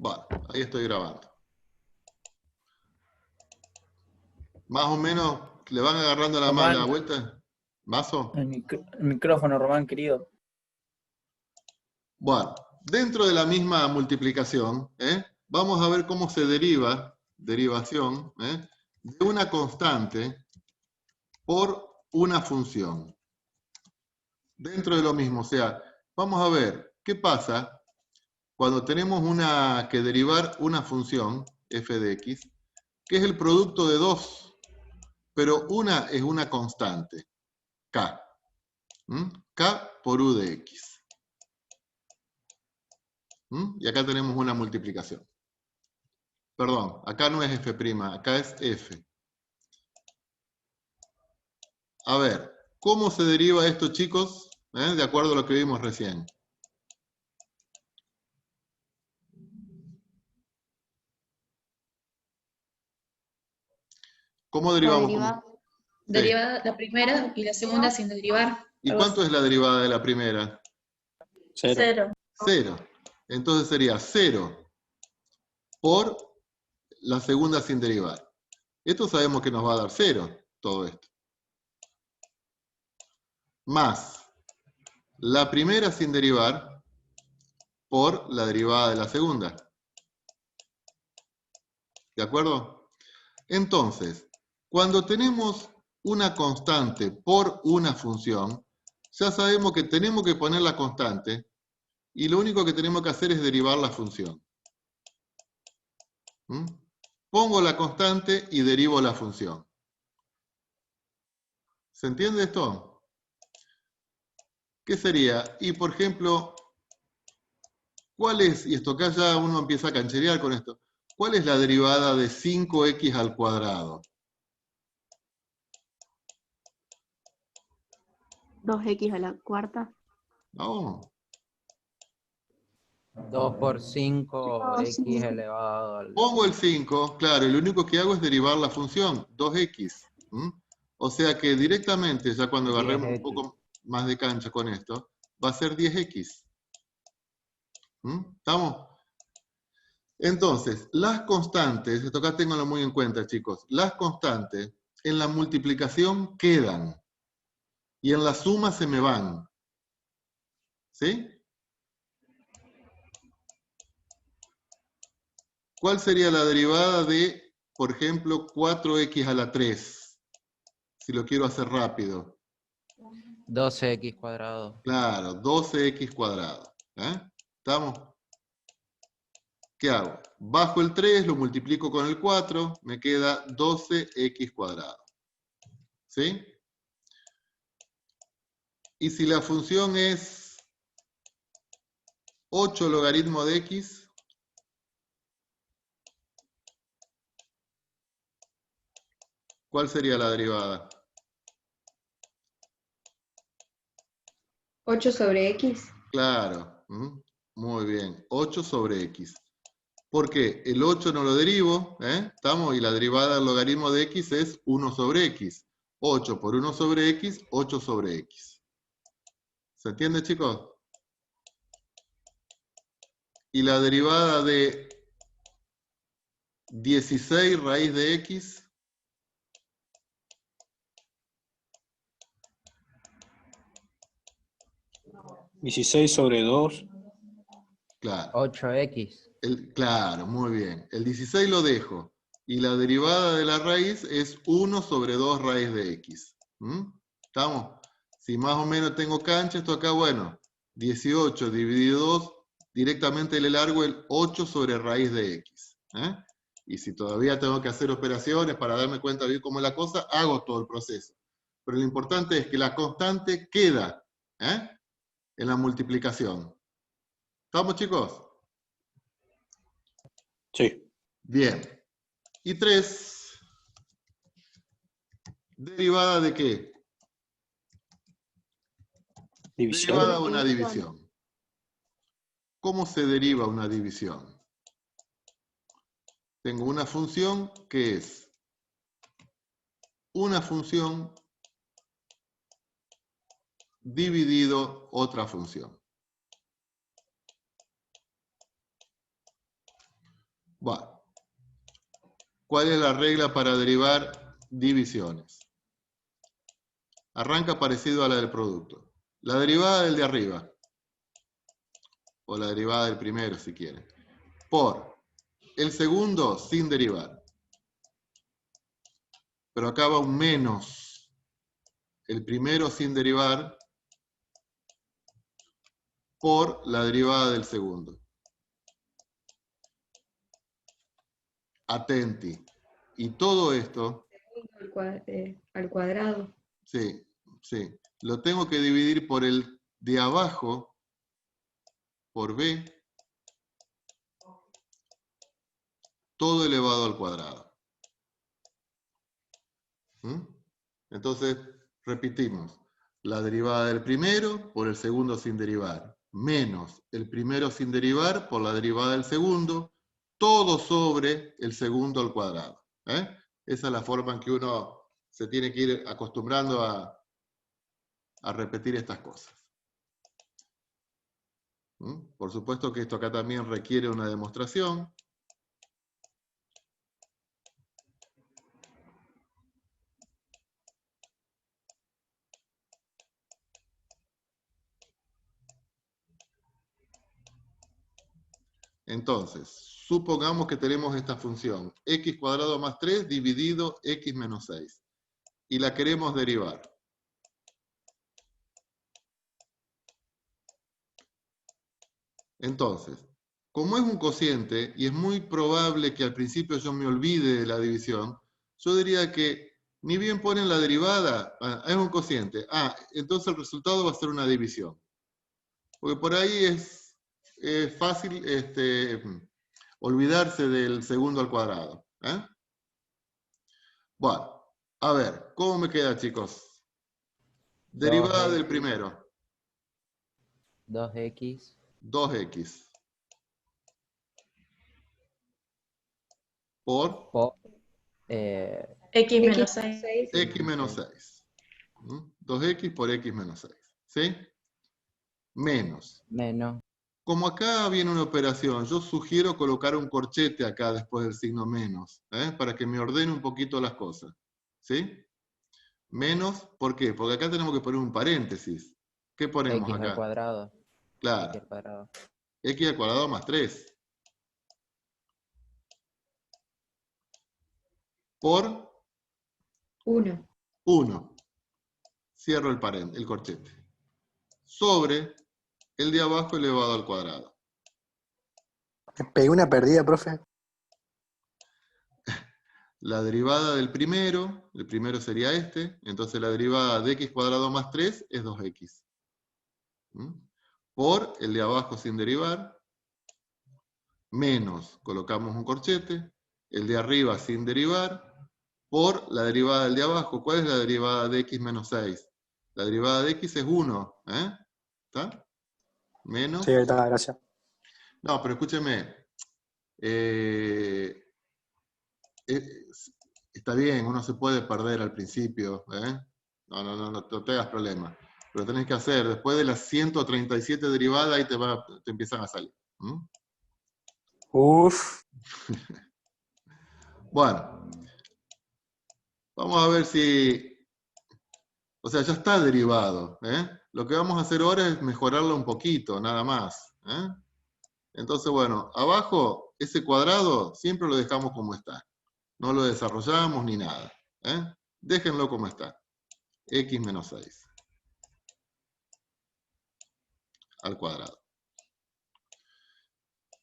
Bueno, ahí estoy grabando. Más o menos le van agarrando la Román, vuelta. ¿Mazo? el micrófono, Román, querido. Bueno, dentro de la misma multiplicación, vamos a ver cómo se derivación, de una constante por una función. Dentro de lo mismo, o sea, vamos a ver qué pasa cuando tenemos que derivar una función, f de x, que es el producto de dos, pero una es una constante, k. K por u de x. Y acá tenemos una multiplicación. Perdón, acá no es f', acá es f. A ver, ¿cómo se deriva esto, chicos? De acuerdo a lo que vimos recién. ¿Cómo derivamos? Derivada la primera y la segunda sin derivar. ¿Y cuánto es la derivada de la primera? 0. 0. Entonces sería 0 por la segunda sin derivar. Esto sabemos que nos va a dar 0, todo esto. Más la primera sin derivar por la derivada de la segunda. ¿De acuerdo? Entonces, cuando tenemos una constante por una función, ya sabemos que tenemos que poner la constante y lo único que tenemos que hacer es derivar la función. Pongo la constante y derivo la función. ¿Se entiende esto? ¿Qué sería? Y por ejemplo, ¿cuál es? Y esto acá ya uno empieza a cancherear con esto. ¿Cuál es la derivada de 5x al cuadrado? 2x a la cuarta. No. 2 por 5, x elevado al... Pongo el 5, claro, y lo único que hago es derivar la función, 2x. O sea que directamente, ya cuando agarremos un poco más de cancha con esto, va a ser 10x. ¿Estamos? Entonces, las constantes, esto acá ténganlo muy en cuenta, chicos, las constantes en la multiplicación quedan y en la suma se me van. ¿Sí? ¿Cuál sería la derivada de, por ejemplo, 4x a la 3? Si lo quiero hacer rápido. 12x cuadrado. Claro, 12x cuadrado. ¿Estamos? ¿Qué hago? Bajo el 3, lo multiplico con el 4, me queda 12x cuadrado. ¿Sí? Y si la función es 8 logaritmo de x, ¿cuál sería la derivada? 8 sobre x. Claro. Muy bien. 8 sobre x. Porque el 8 no lo derivo, ¿estamos? Y la derivada del logaritmo de x es 1 sobre x. 8 por 1 sobre x, 8 sobre x. ¿Se entiende, chicos? Y la derivada de 16 raíz de x. ¿16 sobre 2? Claro. 8x. Claro, muy bien. El 16 lo dejo. Y la derivada de la raíz es 1 sobre 2 raíz de x. ¿Estamos? Si más o menos tengo cancha, esto acá, bueno, 18 dividido 2, directamente le largo el 8 sobre raíz de x. Y si todavía tengo que hacer operaciones para darme cuenta bien cómo es la cosa, hago todo el proceso. Pero lo importante es que la constante queda en la multiplicación. ¿Estamos, chicos? Sí. Bien. Y 3, ¿derivada de qué? División. Derivada de una división. ¿Cómo se deriva una división? Tengo una función que es una función dividido otra función. Bueno. ¿Cuál es la regla para derivar divisiones? Arranca parecido a la del producto. La derivada del de arriba, o la derivada del primero si quieren, por el segundo sin derivar. Pero acá va un menos. El primero sin derivar por la derivada del segundo. Atenti. Y todo esto, Al cuadrado. sí, lo tengo que dividir por el de abajo, por b, todo elevado al cuadrado. ¿Mm? Entonces, repetimos. La derivada del primero por el segundo sin derivar, menos el primero sin derivar por la derivada del segundo, todo sobre el segundo al cuadrado. Esa es la forma en que uno se tiene que ir acostumbrando a repetir estas cosas. Por supuesto que esto acá también requiere una demostración. Entonces, supongamos que tenemos esta función, x cuadrado más 3 dividido x menos 6. Y la queremos derivar. Entonces, como es un cociente, y es muy probable que al principio yo me olvide de la división, yo diría que ni bien ponen la derivada, es un cociente. Entonces el resultado va a ser una división. Porque por ahí es fácil olvidarse del segundo al cuadrado. Bueno, a ver, ¿cómo me queda, chicos? Derivada del primero. 2x. 2x. Por X menos 6. x menos 6. 2x por x menos 6. ¿Sí? Menos. Menos. Como acá viene una operación, yo sugiero colocar un corchete acá después del signo menos, para que me ordene un poquito las cosas. ¿Sí? Menos, ¿por qué? Porque acá tenemos que poner un paréntesis. ¿Qué ponemos X acá? al cuadrado. Claro. X al cuadrado. X al cuadrado más 3. Por 1. 1. Cierro el corchete. Sobre el de abajo elevado al cuadrado. Me pegué una perdida, profe. La derivada del primero, el primero sería este, entonces la derivada de x cuadrado más 3 es 2x. Por el de abajo sin derivar, menos, colocamos un corchete, el de arriba sin derivar, por la derivada del de abajo. ¿Cuál es la derivada de x menos 6? La derivada de x es 1. ¿Está? Menos. Sí, ahí está, gracias. No, pero escúcheme. Está bien, uno se puede perder al principio. No te hagas problema. Pero tenés que hacer, después de las 137 derivadas, ahí te empiezan a salir. Uf. Bueno. Vamos a ver si... O sea, ya está derivado. Lo que vamos a hacer ahora es mejorarlo un poquito, nada más. Entonces, bueno, abajo, ese cuadrado siempre lo dejamos como está. No lo desarrollamos ni nada. Déjenlo como está. X menos 6. Al cuadrado.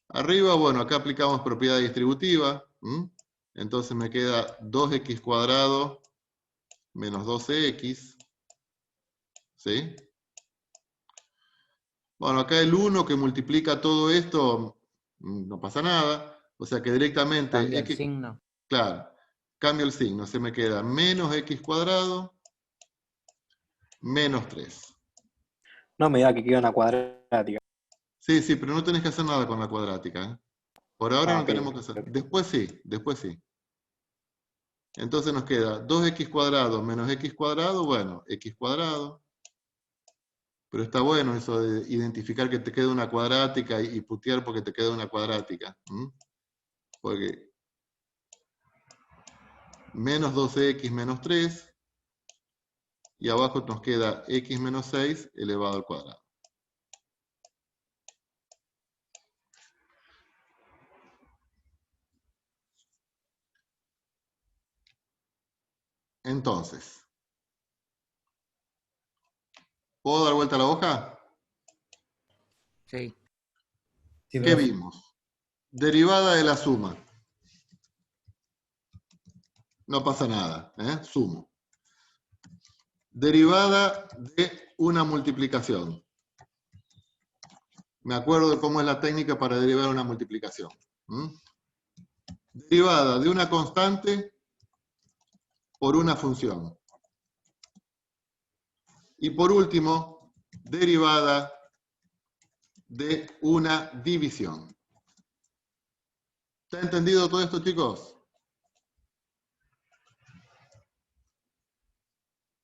Arriba, bueno, acá aplicamos propiedad distributiva. Entonces me queda 2x cuadrado menos 12x. ¿Sí? Bueno, acá el 1 que multiplica todo esto, no pasa nada. O sea que directamente... Cambia el signo. Claro, cambio el signo. Se me queda menos x cuadrado menos 3. No me da que queda una cuadrática. Sí, pero no tenés que hacer nada con la cuadrática. Por ahora no Ok, tenemos que hacer. ok. Después sí. Entonces nos queda 2x cuadrado menos x cuadrado, bueno, x cuadrado. Pero está bueno eso de identificar que te queda una cuadrática y putear porque te queda una cuadrática. Porque menos 12x menos 3, y abajo nos queda x menos 6 elevado al cuadrado. Entonces, ¿puedo dar vuelta a la hoja? Sí. Sí, ¿Qué profe. vimos? Derivada de la suma. No pasa nada, ¿eh? Sumo. Derivada de una multiplicación. Me acuerdo de cómo es la técnica para derivar una multiplicación. Derivada de una constante por una función. Y por último, derivada de una división. ¿Está entendido todo esto, chicos?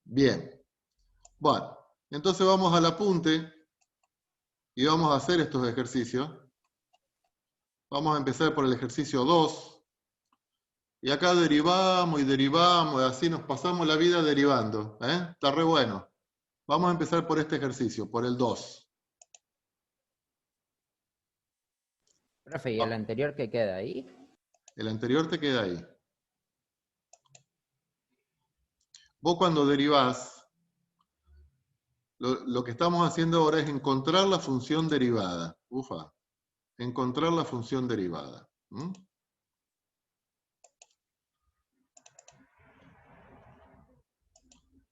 Bien. Bueno, entonces vamos al apunte y vamos a hacer estos ejercicios. Vamos a empezar por el ejercicio 2. Y acá derivamos y así nos pasamos la vida derivando. Está re bueno. Vamos a empezar por este ejercicio, por el 2. Profe, ¿y el anterior qué queda ahí? El anterior te queda ahí. Vos cuando derivás, lo que estamos haciendo ahora es encontrar la función derivada. Ufa. Encontrar la función derivada.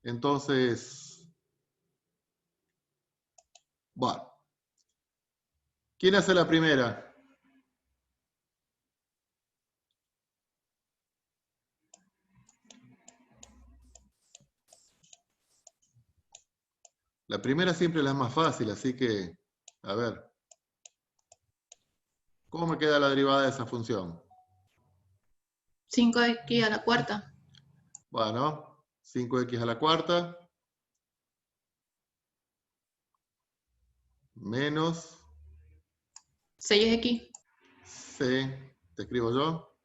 Entonces, bueno. ¿Quién hace la primera? La primera siempre es la más fácil, así que, a ver. ¿Cómo me queda la derivada de esa función? 5x a la cuarta. Bueno, 5x a la cuarta menos 6x. c, te escribo yo,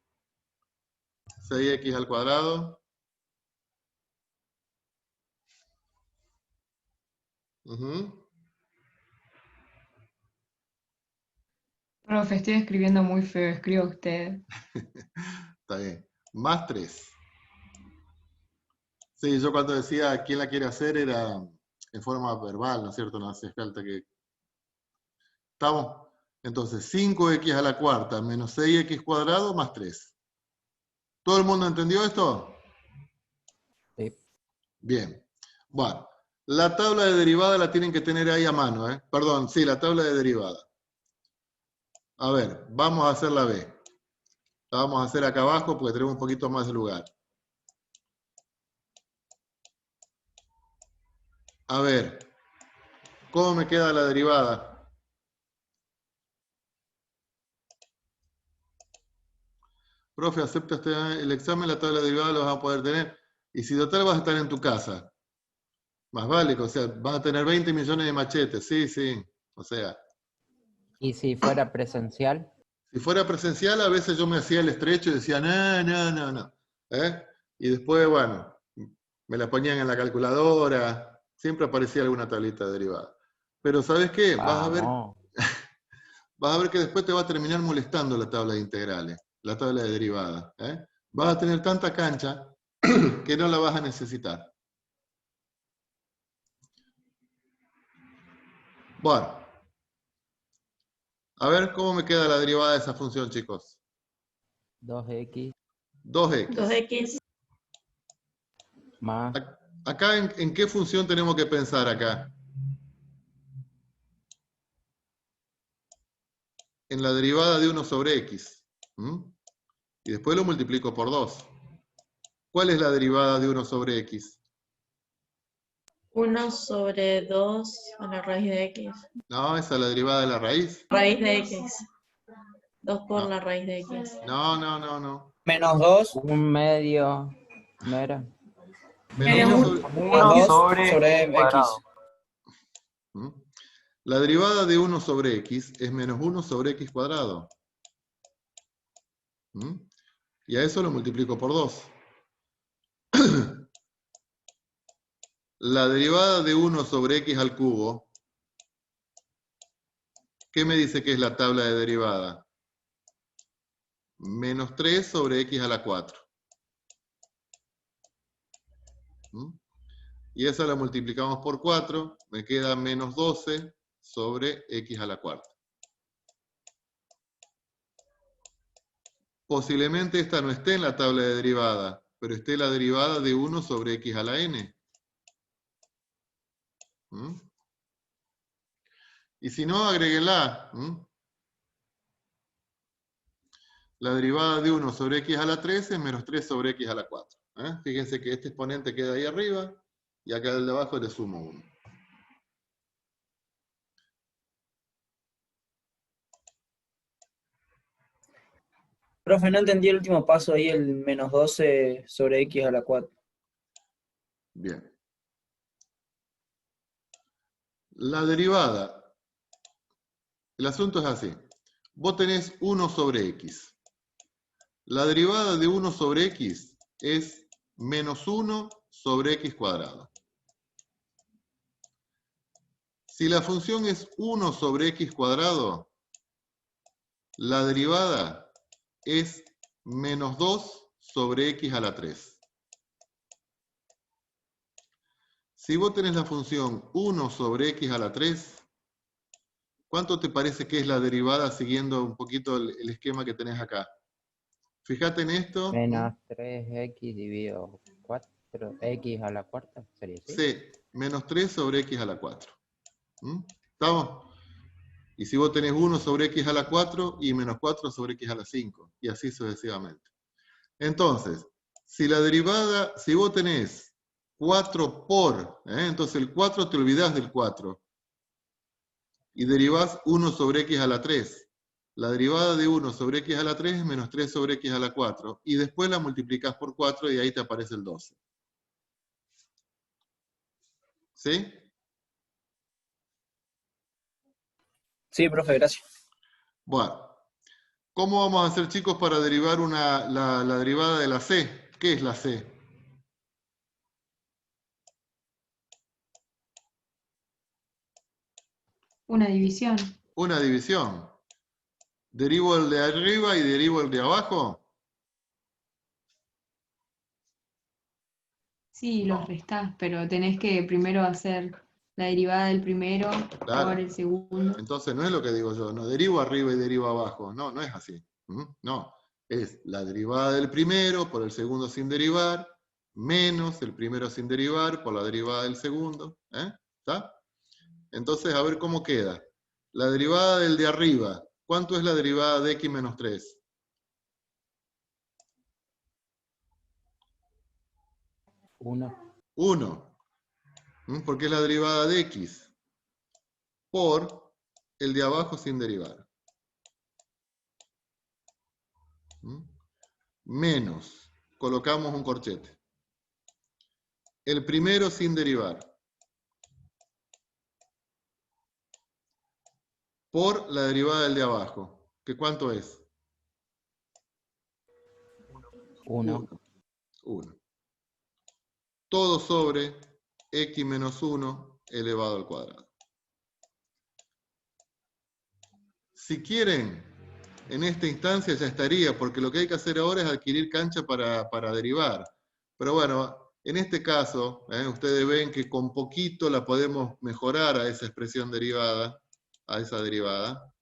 6x al cuadrado. Profe, estoy escribiendo muy feo, escriba usted. Está bien. Más 3. Sí, yo cuando decía quién la quiere hacer era en forma verbal, ¿no es cierto? No hace falta que... ¿Estamos? Entonces, 5x a la cuarta menos 6x cuadrado más 3. ¿Todo el mundo entendió esto? Sí. Bien. Bueno, la tabla de derivada la tienen que tener ahí a mano, ¿eh? Perdón, sí, la tabla de derivada. A ver, vamos a hacer la B. La vamos a hacer acá abajo porque tenemos un poquito más de lugar. A ver, ¿cómo me queda la derivada? Profe, acepta el examen, la tabla de derivada la vas a poder tener. Y si total vas a estar en tu casa. Más vale, o sea, vas a tener 20 millones de machetes. Sí, sí. O sea, ¿Y si fuera presencial? si fuera presencial, a veces yo me hacía el estrecho y decía, no. Y después, bueno, me la ponían en la calculadora. Siempre aparecía alguna tablita de derivada. Pero ¿sabes qué? Vamos. Vas a ver que después te va a terminar molestando la tabla de integrales, la tabla de derivadas. Vas a tener tanta cancha que no la vas a necesitar. Bueno. A ver cómo me queda la derivada de esa función, chicos. 2x 2x. 2x. más Acá, ¿en qué función tenemos que pensar acá? En la derivada de 1 sobre x. Y después lo multiplico por 2. ¿Cuál es la derivada de 1 sobre x? 1 sobre 2 a la raíz de x. No, esa es la derivada de la raíz. Raíz de x. 2 por No. la raíz de x. No. Menos 2. un medio, ¿no era? Menos 1 sobre... Menos 2 sobre x. cuadrado. La derivada de 1 sobre x es menos 1 sobre x cuadrado. ¿Mm? Y a eso lo multiplico por 2. La derivada de 1 sobre x al cubo, ¿qué me dice que es la tabla de derivada? Menos 3 sobre x a la 4. ¿Mm? Y esa la multiplicamos por 4, me queda menos 12 sobre x a la cuarta. Posiblemente esta no esté en la tabla de derivada, pero esté la derivada de 1 sobre x a la n. ¿Mm? Y si no, agréguenla. ¿Mm? La derivada de 1 sobre x a la 3 es menos 3 sobre x a la 4. Fíjense que este exponente queda ahí arriba, y acá al de abajo le sumo 1. Profe, no entendí el último paso ahí, el menos 12 sobre x a la 4. Bien. La derivada. El asunto es así. Vos tenés 1 sobre x. La derivada de 1 sobre x es menos 1 sobre x cuadrado. Si la función es 1 sobre x cuadrado, la derivada es menos 2 sobre x a la 3. Si vos tenés la función 1 sobre x a la 3, ¿cuánto te parece que es la derivada siguiendo un poquito el esquema que tenés acá? Fíjate en esto. Menos 3x dividido 4, x a la cuarta, sería así. Sí, menos 3 sobre x a la 4. ¿Estamos? Y si vos tenés 1 sobre x a la 4 y menos 4 sobre x a la 5, y así sucesivamente. Entonces, si la derivada, si vos tenés 4 por, entonces el 4 te olvidás del 4, y derivás 1 sobre x a la 3. La derivada de 1 sobre x a la 3 es menos 3 sobre x a la 4, y después la multiplicás por 4 y ahí te aparece el 12. ¿Sí? Sí, profe, gracias. Bueno, ¿cómo vamos a hacer, chicos, para derivar la derivada de la c? ¿Qué es la c? Una división. Una división. ¿Derivo el de arriba y derivo el de abajo? Sí, los restás, pero tenés que primero hacer la derivada del primero Claro. por el segundo. Entonces no es lo que digo yo, no derivo arriba y derivo abajo. No, no es así. No, es la derivada del primero por el segundo sin derivar, menos el primero sin derivar por la derivada del segundo. ¿Está? Entonces, a ver cómo queda. La derivada del de arriba. ¿Cuánto es la derivada de x menos 3? 1. 1. Porque es la derivada de x por el de abajo sin derivar. Menos, colocamos un corchete. El primero sin derivar. Por la derivada del de abajo. ¿Que cuánto es? 1. 1. Todo sobre x menos 1 elevado al cuadrado. Si quieren, en esta instancia ya estaría, porque lo que hay que hacer ahora es adquirir cancha para derivar. Pero bueno, en este caso, ustedes ven que con poquito la podemos mejorar a esa expresión derivada, a esa derivada.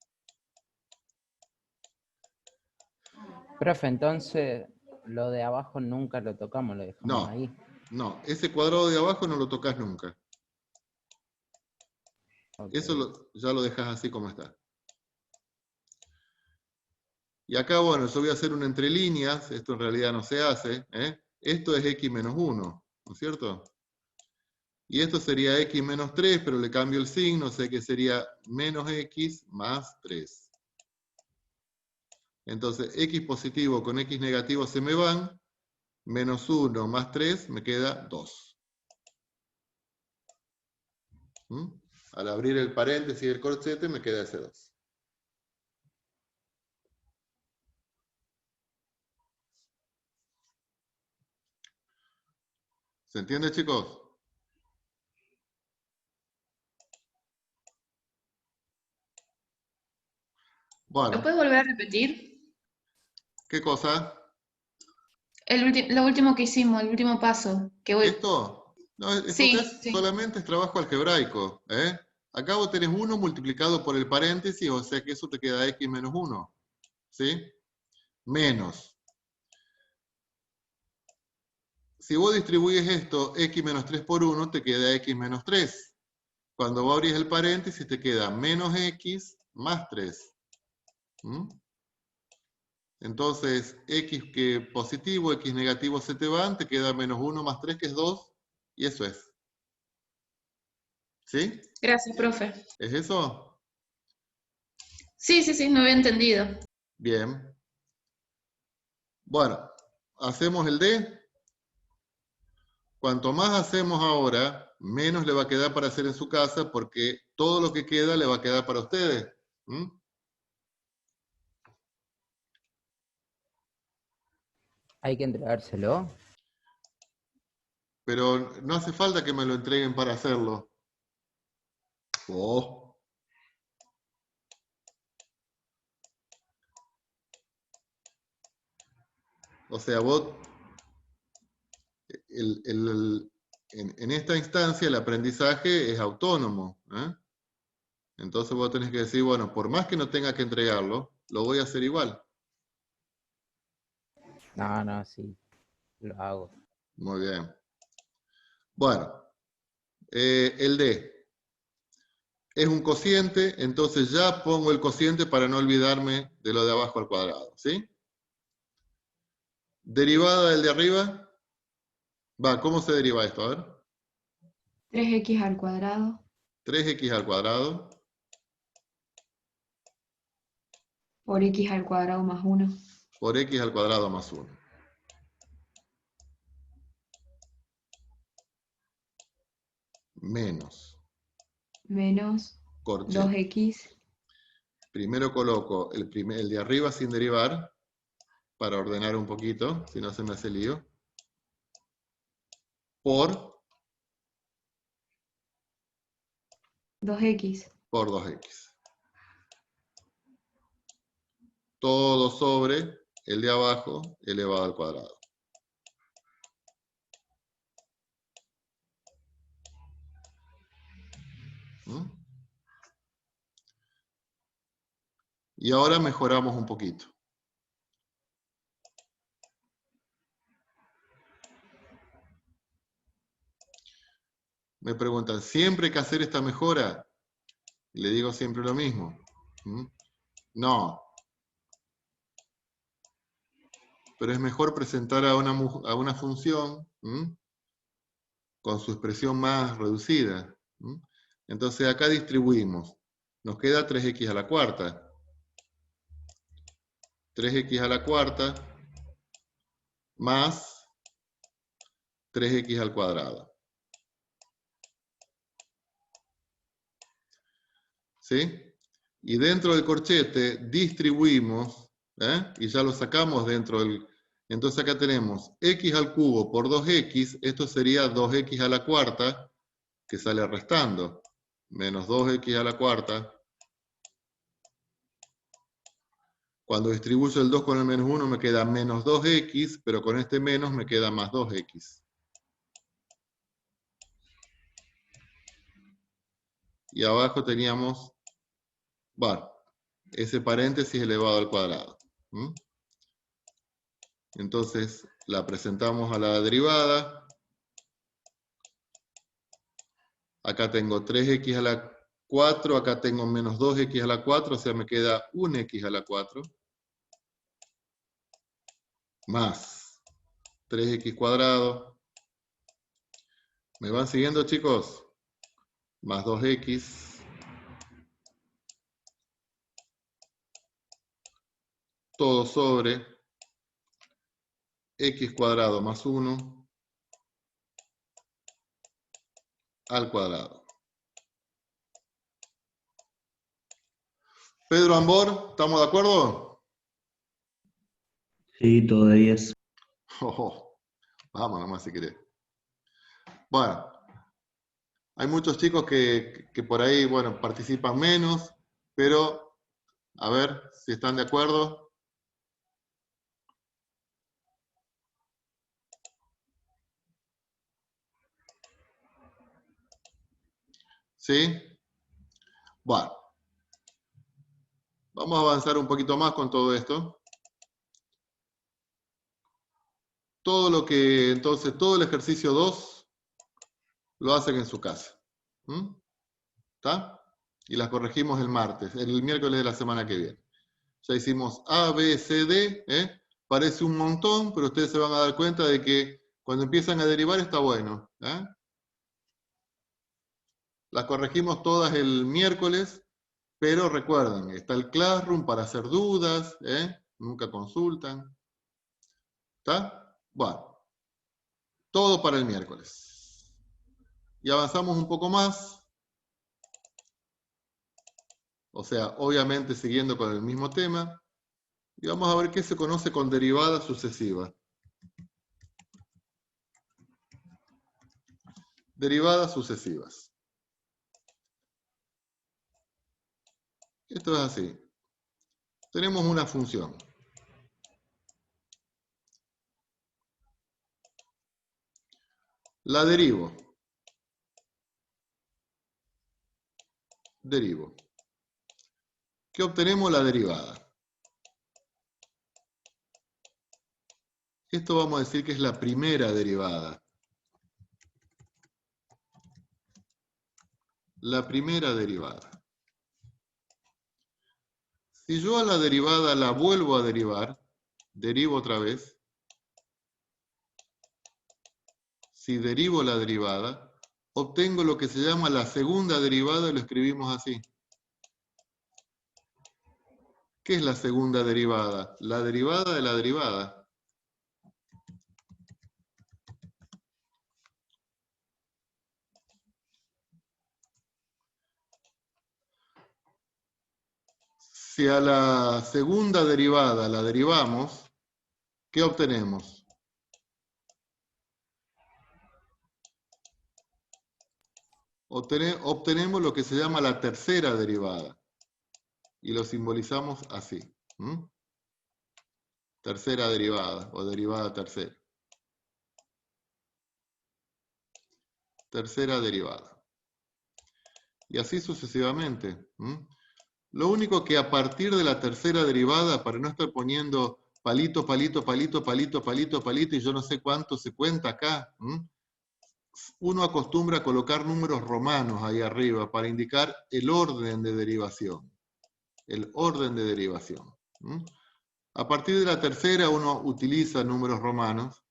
Profe, entonces lo de abajo nunca lo tocamos, lo dejamos No, ahí. no, ese cuadrado de abajo no lo tocas nunca. Okay. Eso ya lo dejas así como está. Y acá, bueno, yo voy a hacer un entre líneas, esto en realidad no se hace. Esto es x menos 1, ¿no es cierto? Y esto sería x menos 3, pero le cambio el signo, sé que sería menos x más 3. Entonces, x positivo con x negativo se me van, menos 1 más 3 me queda 2. Al abrir el paréntesis y el corchete me queda ese 2. ¿Se entiende, chicos? ¿Lo Bueno, puedes volver a repetir? ¿qué cosa? Lo último que hicimos, el último paso. Que voy... ¿Esto? No, esto Sí, acá sí. solamente es trabajo algebraico, ¿eh? Acá vos tenés 1 multiplicado por el paréntesis, o sea que eso te queda x menos 1, ¿sí? Menos. Si vos distribuyes esto, x menos 3 por 1, te queda x menos 3. Cuando vos abrís el paréntesis, te queda menos x más 3. ¿Mm? Entonces, x que positivo, x negativo se te van, te queda menos 1 más 3, que es 2, y eso es. ¿Sí? Gracias, profe. ¿Es eso? Sí, sí, sí, no había entendido. Bien. Bueno, hacemos el D. Cuanto más hacemos ahora, menos le va a quedar para hacer en su casa, porque todo lo que queda le va a quedar para ustedes. ¿Mm? Hay que entregárselo. Pero no hace falta que me lo entreguen para hacerlo. Oh. O sea, vos, en esta instancia el aprendizaje es autónomo, ¿eh? Entonces vos tenés que decir, bueno, por más que no tenga que entregarlo, lo voy a hacer igual. No, no, sí. Lo hago. Muy bien. Bueno, el D es un cociente, entonces ya pongo el cociente para no olvidarme de lo de abajo al cuadrado, ¿sí? Derivada del de arriba. Va, ¿cómo se deriva esto? A ver. 3x al cuadrado 3x al cuadrado por x al cuadrado más 1 por x al cuadrado más 1. Menos menos corchete. 2x Primero coloco el de arriba sin derivar, para ordenar un poquito, si no se me hace lío. Por 2x 2x. Todo sobre el de abajo elevado al cuadrado. ¿Mm? Y ahora mejoramos un poquito. Me preguntan, ¿siempre hay que hacer esta mejora? Y le digo siempre lo mismo. ¿Mm? No. Pero es mejor presentar a una función, ¿m?, con su expresión más reducida. ¿M? Entonces acá distribuimos. Nos queda 3x a la cuarta. 3x a la cuarta más 3x al cuadrado. ¿Sí? Y dentro del corchete distribuimos, y ya lo sacamos dentro del... Entonces acá tenemos x al cubo por 2x, esto sería 2x a la cuarta, que sale restando, menos 2x a la cuarta. Cuando distribuyo el 2 con el menos 1 me queda menos 2x, pero con este menos me queda más 2x. Y abajo teníamos, bueno, ese paréntesis elevado al cuadrado. ¿Mm? Entonces la presentamos a la derivada. Acá tengo 3x a la 4, acá tengo menos 2x a la 4, o sea, me queda 1x a la 4. Más 3x cuadrado. ¿Me van siguiendo, chicos? Más 2x. Todo sobre x cuadrado más 1 al cuadrado. Pedro Ambor, ¿estamos de acuerdo? Sí, todo de 10. Vamos nomás si querés. Bueno, hay muchos chicos que por ahí, bueno, participan menos, pero a ver si están de acuerdo. ¿Sí? Bueno, vamos a avanzar un poquito más con todo esto. Entonces, todo el ejercicio 2 lo hacen en su casa. ¿Mm? ¿Está? Y las corregimos el miércoles de la semana que viene. Ya hicimos A, B, C, D. Parece un montón, pero ustedes se van a dar cuenta de que cuando empiezan a derivar está bueno. Las corregimos todas el miércoles, pero recuerden, está el Classroom para hacer dudas, nunca consultan. ¿Está? Bueno, todo para el miércoles. Y avanzamos un poco más. O sea, obviamente siguiendo con el mismo tema. Y vamos a ver qué se conoce con derivada sucesiva. Derivadas sucesivas. Esto es así. Tenemos una función. La derivo. Derivo. ¿Qué obtenemos? La derivada. Esto vamos a decir que es la primera derivada. La primera derivada. Si yo a la derivada la vuelvo a derivar, derivo otra vez. Si derivo la derivada, obtengo lo que se llama la segunda derivada y lo escribimos así. ¿Qué es la segunda derivada? La derivada de la derivada. Si a la segunda derivada la derivamos, ¿qué obtenemos? Obtenemos lo que se llama la tercera derivada. Y lo simbolizamos así. Tercera derivada o derivada tercera. Tercera derivada. Y así sucesivamente. Lo único que a partir de la tercera derivada, para no estar poniendo palito, palito, palito, palito, palito, palito, y yo no sé cuánto se cuenta acá, uno acostumbra a colocar números romanos ahí arriba para indicar el orden de derivación. El orden de derivación. A partir de la tercera uno utiliza números romanos.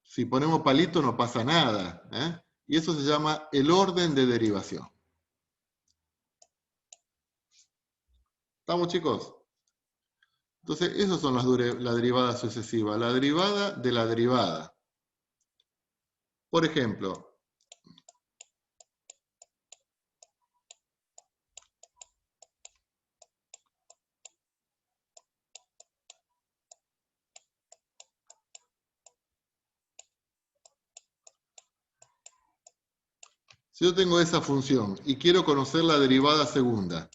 Si ponemos palito no pasa nada. Y eso se llama el orden de derivación. ¿Estamos, chicos? Entonces, esas son las derivadas sucesivas. La derivada de la derivada. Por ejemplo, si yo tengo esa función y quiero conocer la derivada segunda,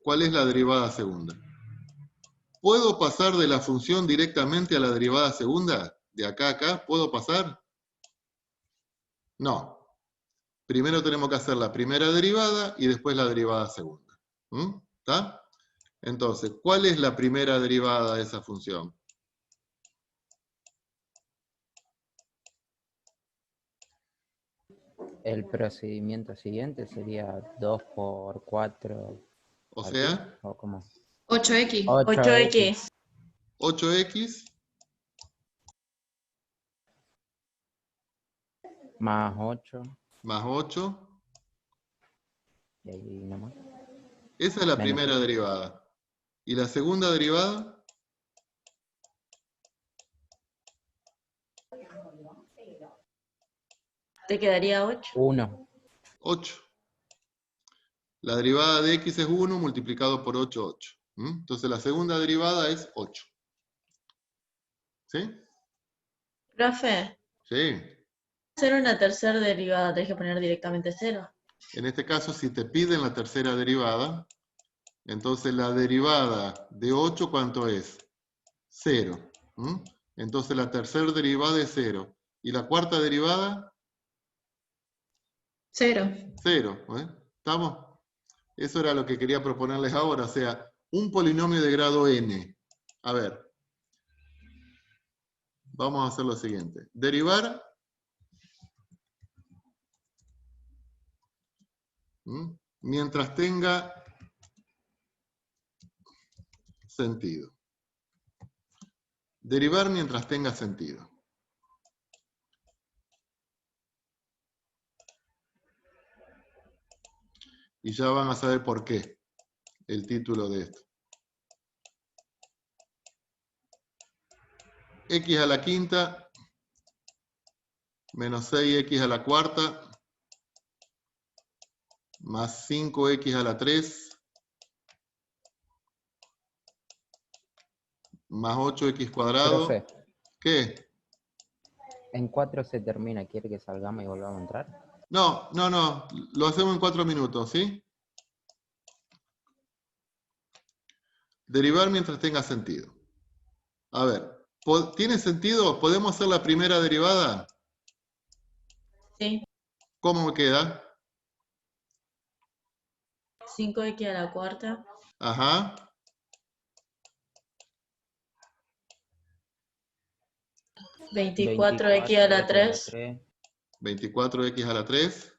¿cuál es la derivada segunda? ¿Puedo pasar de la función directamente a la derivada segunda? ¿De acá a acá? ¿Puedo pasar? No. Primero tenemos que hacer la primera derivada y después la derivada segunda. ¿Está? Entonces, ¿cuál es la primera derivada de esa función? El procedimiento siguiente sería 2 por 4. O sea, ¿O cómo? 8x. 8x 8x más 8. más 8. Y ahí nomás. Esa es la Menos. primera derivada. ¿Y la segunda derivada? Te quedaría 8. 1. 8. La derivada de x es 1 multiplicado por 8, 8. Entonces la segunda derivada es 8. ¿Sí? Profe, Sí. hacer una tercera derivada, tenés que poner directamente 0. En este caso, si te piden la tercera derivada, entonces la derivada de 8, ¿cuánto es? 0. ¿Mm? Entonces la tercera derivada es 0. ¿Y la cuarta derivada? 0. 0. ¿Estamos? Eso era lo que quería proponerles ahora. O sea, un polinomio de grado n. A ver. Vamos a hacer lo siguiente. Derivar. Mientras tenga sentido. Derivar mientras tenga sentido. Y ya van a saber por qué el título de esto. X a la quinta menos 6x a la cuarta más 5x a la 3 más 8x cuadrado. Profe, ¿Qué? en 4 se termina. ¿Quiere que salgamos y volvamos a entrar? No, lo hacemos en 4 minutos, ¿sí? Derivar mientras tenga sentido. A ver, ¿tiene sentido? ¿Podemos hacer la primera derivada? Sí. ¿Cómo me queda? 5x a la cuarta. Ajá. 24x a la 3. 24x a la 3.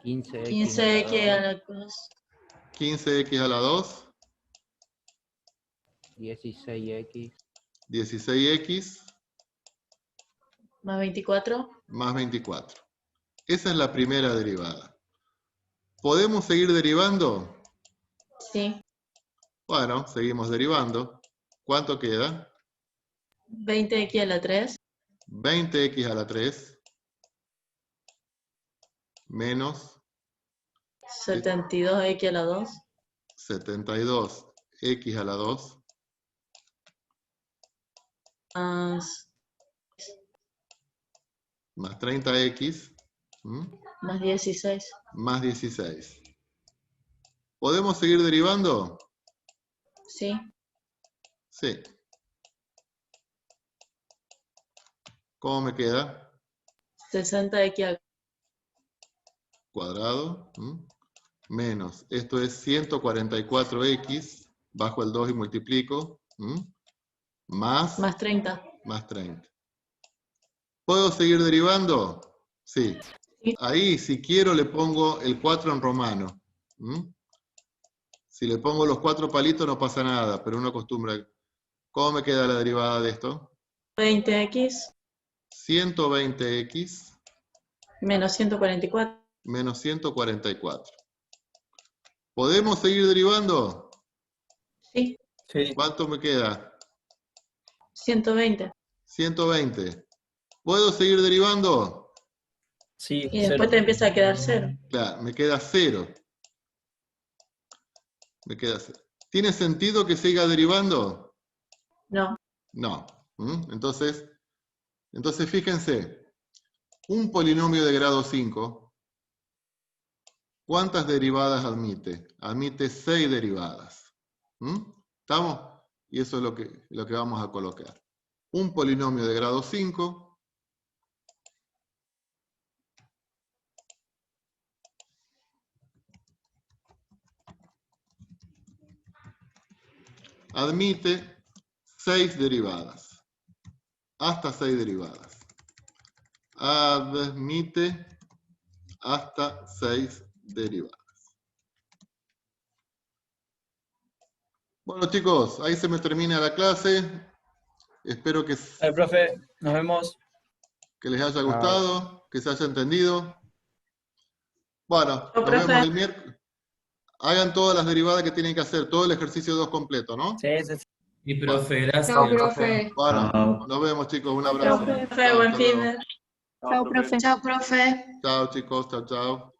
15x a la 2. 15x a la 2. 16x. 16x. Más 24. Más 24. Esa es la primera derivada. ¿Podemos seguir derivando? Sí. Bueno, seguimos derivando. ¿Cuánto queda? 20x a la 3. 20x a la 3. Menos 72x a la 2. 72x a la 2. Más 30x. Más 16. Más 16. ¿Podemos seguir derivando? Sí. Sí. ¿Cómo me queda? 60x al Cuadrado. Menos. Esto es 144x. Bajo el 2 y multiplico. Más. más 30. Más 30. ¿Puedo seguir derivando? Sí. Sí. Ahí, si quiero, le pongo el 4 en romano. Si le pongo los 4 palitos no pasa nada, pero uno acostumbra. ¿Cómo me queda la derivada de esto? 20x 120x menos 144. menos 144. ¿Podemos seguir derivando? Sí. Sí. ¿Cuánto me queda? 120. 120. ¿Puedo seguir derivando? Sí, Y después 0. te empieza a quedar 0. Claro, me queda 0. Me queda 0. ¿Tiene sentido que siga derivando? No. No. Entonces fíjense, un polinomio de grado 5, ¿cuántas derivadas admite? Admite 6 derivadas. ¿Estamos? Y eso es lo que vamos a colocar. Un polinomio de grado 5 admite 6 derivadas. Hasta 6 derivadas. Admite hasta 6 derivadas. Bueno, chicos, ahí se me termina la clase. Espero que Profe, nos vemos. les haya gustado, que se haya entendido. Bueno, Chao, nos profe. vemos el miércoles. Hagan todas las derivadas que tienen que hacer, todo el ejercicio 2 completo, ¿no? Sí, sí, sí. Y profe, gracias. Chao, profe. Bueno, Chao. nos vemos, chicos. Un Chao, abrazo. profe. Chao, Buen hasta fin luego. de. Chao, profe. Chao, profe. Chao, chicos. Chao, chao.